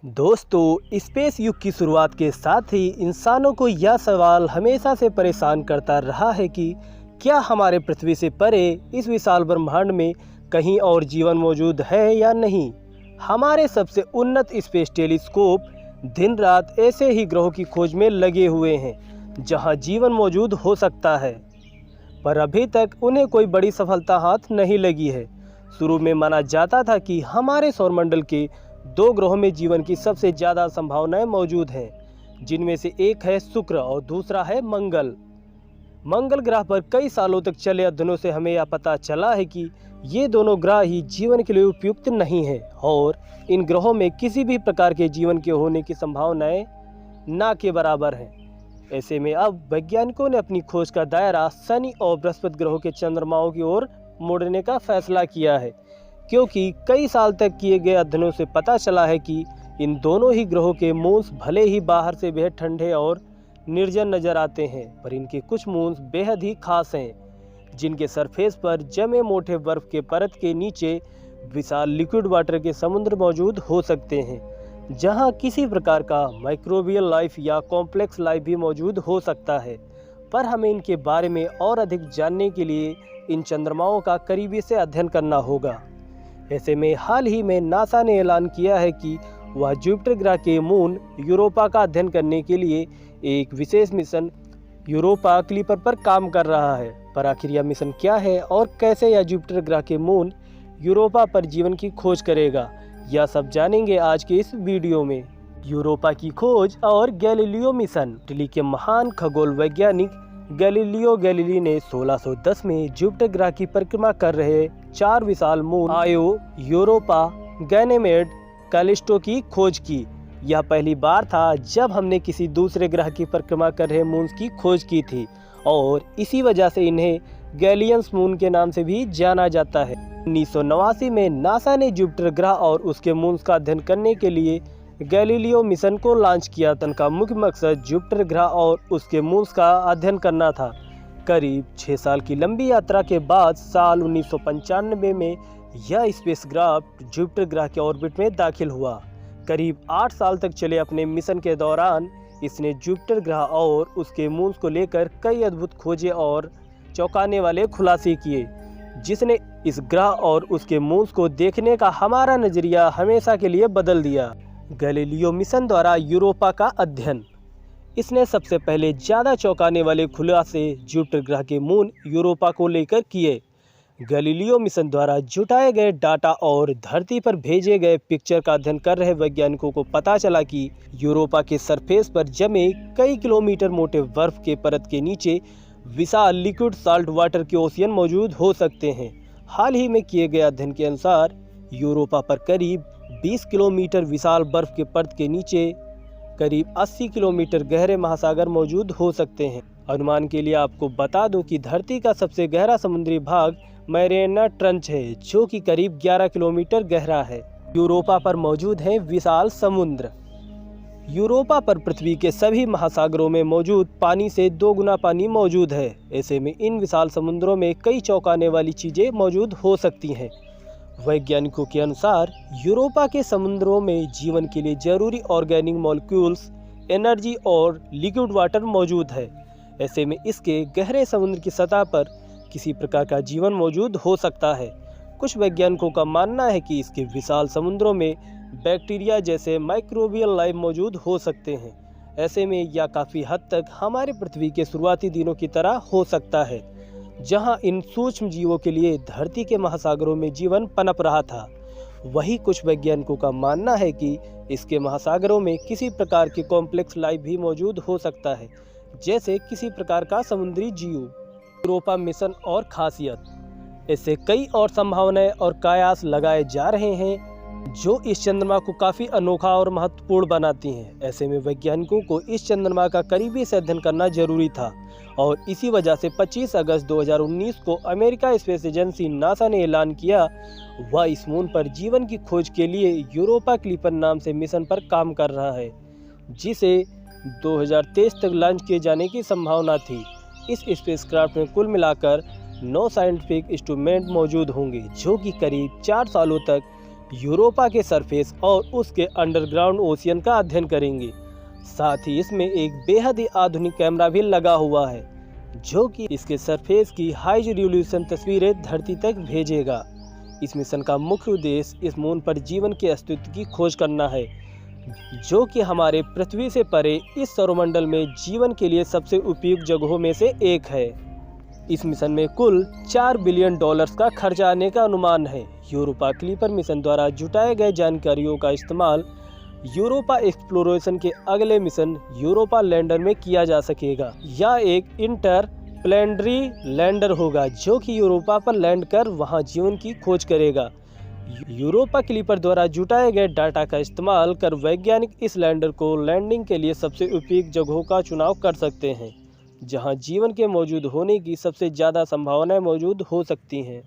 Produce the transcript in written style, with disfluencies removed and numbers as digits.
दोस्तों, स्पेस युग की शुरुआत के साथ ही इंसानों को यह सवाल हमेशा से परेशान करता रहा है कि क्या हमारे पृथ्वी से परे इस विशाल ब्रह्मांड में कहीं और जीवन मौजूद है या नहीं। हमारे सबसे उन्नत स्पेस टेलीस्कोप दिन रात ऐसे ही ग्रहों की खोज में लगे हुए हैं जहां जीवन मौजूद हो सकता है, पर अभी तक उन्हें कोई बड़ी सफलता हाथ नहीं लगी है। शुरू में माना जाता था कि हमारे सौरमंडल के 2 ग्रहों में जीवन की सबसे ज़्यादा संभावनाएं मौजूद हैं, जिनमें से एक है शुक्र और दूसरा है मंगल। मंगल ग्रह पर कई सालों तक चले अध्ययनों से हमें यह पता चला है कि ये दोनों ग्रह ही जीवन के लिए उपयुक्त नहीं हैं और इन ग्रहों में किसी भी प्रकार के जीवन के होने की संभावनाएं ना के बराबर हैं। ऐसे में अब वैज्ञानिकों ने अपनी खोज का दायरा शनि और बृहस्पति ग्रहों के चंद्रमाओं की ओर मोड़ने का फैसला किया है, क्योंकि कई साल तक किए गए अध्ययनों से पता चला है कि इन दोनों ही ग्रहों के मून्स भले ही बाहर से बेहद ठंडे और निर्जन नजर आते हैं, पर इनके कुछ मून्स बेहद ही खास हैं, जिनके सरफेस पर जमे मोटे बर्फ के परत के नीचे विशाल लिक्विड वाटर के समुद्र मौजूद हो सकते हैं, जहां किसी प्रकार का माइक्रोबियल लाइफ या कॉम्प्लेक्स लाइफ भी मौजूद हो सकता है। पर हमें इनके बारे में और अधिक जानने के लिए इन चंद्रमाओं का करीबी से अध्ययन करना होगा। ऐसे में हाल ही में नासा ने ऐलान किया है कि वह जुपिटर ग्रह के मून यूरोपा का अध्ययन करने के लिए एक विशेष मिशन यूरोपा क्लिपर पर काम कर रहा है। पर आखिर यह मिशन क्या है और कैसे यह जुपिटर ग्रह के मून यूरोपा पर जीवन की खोज करेगा, यह सब जानेंगे आज के इस वीडियो में। यूरोपा की खोज और गैलीलियो मिशन। इटली के महान खगोल वैज्ञानिक गैलीलियो गैलीली ने 1610 में जुपिटर ग्रह की परिक्रमा कर रहे 4 विशाल मून आयो, यूरोपा, गैनेमेड, कैलिस्टो की खोज की। यह पहली बार था जब हमने किसी दूसरे ग्रह की परिक्रमा कर रहे मून्स की खोज की थी और इसी वजह से इन्हें गैलियंस मून के नाम से भी जाना जाता है। 1989 में नासा ने जुपिटर ग्रह और उसके मून्स का अध्ययन करने के लिए गैलीलियो मिशन को लॉन्च किया। इनका मुख्य मकसद जुपिटर ग्रह और उसके मून्स का अध्ययन करना था। करीब 6 साल की लंबी यात्रा के बाद साल 1995 में यह स्पेसक्राफ्ट जुपिटर ग्रह के ऑर्बिट में दाखिल हुआ। करीब 8 साल तक चले अपने मिशन के दौरान इसने जुपिटर ग्रह और उसके मून्स को लेकर कई अद्भुत खोजें और चौंकाने वाले खुलासे किए, जिसने इस ग्रह और उसके मून्स को देखने का हमारा नजरिया हमेशा के लिए बदल दिया। गैलीलियो मिशन द्वारा यूरोपा का अध्ययन। इसने सबसे पहले ज़्यादा चौंकाने वाले खुलासे जुपिटर ग्रह के मून यूरोपा को लेकर किए। गैलीलियो मिशन द्वारा जुटाए गए डाटा और धरती पर भेजे गए पिक्चर का अध्ययन कर रहे वैज्ञानिकों को पता चला कि यूरोपा के सरफेस पर जमे कई किलोमीटर मोटे बर्फ के परत के नीचे विशाल लिक्विड साल्ट वाटर के ओशियन मौजूद हो सकते हैं। हाल ही में किए गए अध्ययन के अनुसार यूरोपा पर करीब 20 किलोमीटर विशाल बर्फ के परत के नीचे करीब 80 किलोमीटर गहरे महासागर मौजूद हो सकते हैं। अनुमान के लिए आपको बता दूं कि धरती का सबसे गहरा समुद्री भाग मैरियाना ट्रंच है, जो कि करीब 11 किलोमीटर गहरा है। यूरोपा पर मौजूद है विशाल समुद्र। यूरोपा पर पृथ्वी के सभी महासागरों में मौजूद पानी से 2 गुना पानी मौजूद है। ऐसे में इन विशाल समुद्रों में कई चौंकाने वाली चीजें मौजूद हो सकती हैं। वैज्ञानिकों के अनुसार यूरोपा के समुद्रों में जीवन के लिए जरूरी ऑर्गेनिक मॉलिक्यूल्स, एनर्जी और लिक्विड वाटर मौजूद है। ऐसे में इसके गहरे समुद्र की सतह पर किसी प्रकार का जीवन मौजूद हो सकता है। कुछ वैज्ञानिकों का मानना है कि इसके विशाल समुद्रों में बैक्टीरिया जैसे माइक्रोबियल लाइफ मौजूद हो सकते हैं। ऐसे में यह काफ़ी हद तक हमारे पृथ्वी के शुरुआती दिनों की तरह हो सकता है, जहां इन सूक्ष्म जीवों के लिए धरती के महासागरों में जीवन पनप रहा था। वही कुछ वैज्ञानिकों का मानना है कि इसके महासागरों में किसी प्रकार की कॉम्प्लेक्स लाइफ भी मौजूद हो सकता है, जैसे किसी प्रकार का समुद्री जीव। यूरोपा मिशन और खासियत। इससे कई और संभावनाएं और कयास लगाए जा रहे हैं जो इस चंद्रमा को काफ़ी अनोखा और महत्वपूर्ण बनाती हैं। ऐसे में वैज्ञानिकों को इस चंद्रमा का करीबी से अध्ययन करना जरूरी था और इसी वजह से 25 अगस्त 2019 को अमेरिका स्पेस एजेंसी नासा ने ऐलान किया वह इस मून पर जीवन की खोज के लिए यूरोपा क्लिपर नाम से मिशन पर काम कर रहा है, जिसे 2023 तक लॉन्च किए जाने की संभावना थी। इस स्पेसक्राफ्ट में कुल मिलाकर 9 साइंटिफिक इंस्ट्रूमेंट मौजूद होंगे, जो कि करीब 4 सालों तक यूरोपा के सरफेस और उसके अंडरग्राउंड ओशियन का अध्ययन करेंगे। साथ ही इसमें एक बेहद ही आधुनिक कैमरा भी लगा हुआ है जो कि इसके सरफेस की हाई रिजोल्यूशन तस्वीरें धरती तक भेजेगा। इस मिशन का मुख्य उद्देश्य इस मून पर जीवन के अस्तित्व की खोज करना है, जो कि हमारे पृथ्वी से परे इस सौरमंडल में जीवन के लिए सबसे उपयुक्त जगहों में से एक है। इस मिशन में कुल $4 बिलियन का खर्चा आने का अनुमान है। यूरोपा क्लिपर मिशन द्वारा जुटाए गए जानकारियों का इस्तेमाल यूरोपा एक्सप्लोरेशन के अगले मिशन यूरोपा लैंडर में किया जा सकेगा। यह एक इंटर प्लैनेटरी लैंडर होगा जो कि यूरोपा पर लैंड कर वहां जीवन की खोज करेगा। यूरोपा क्लिपर द्वारा जुटाए गए डाटा का इस्तेमाल कर वैज्ञानिक इस लैंडर को लैंडिंग के लिए सबसे उपयुक्त जगहों का चुनाव कर सकते हैं जहां जीवन के मौजूद होने की सबसे ज़्यादा संभावनाएं मौजूद हो सकती हैं।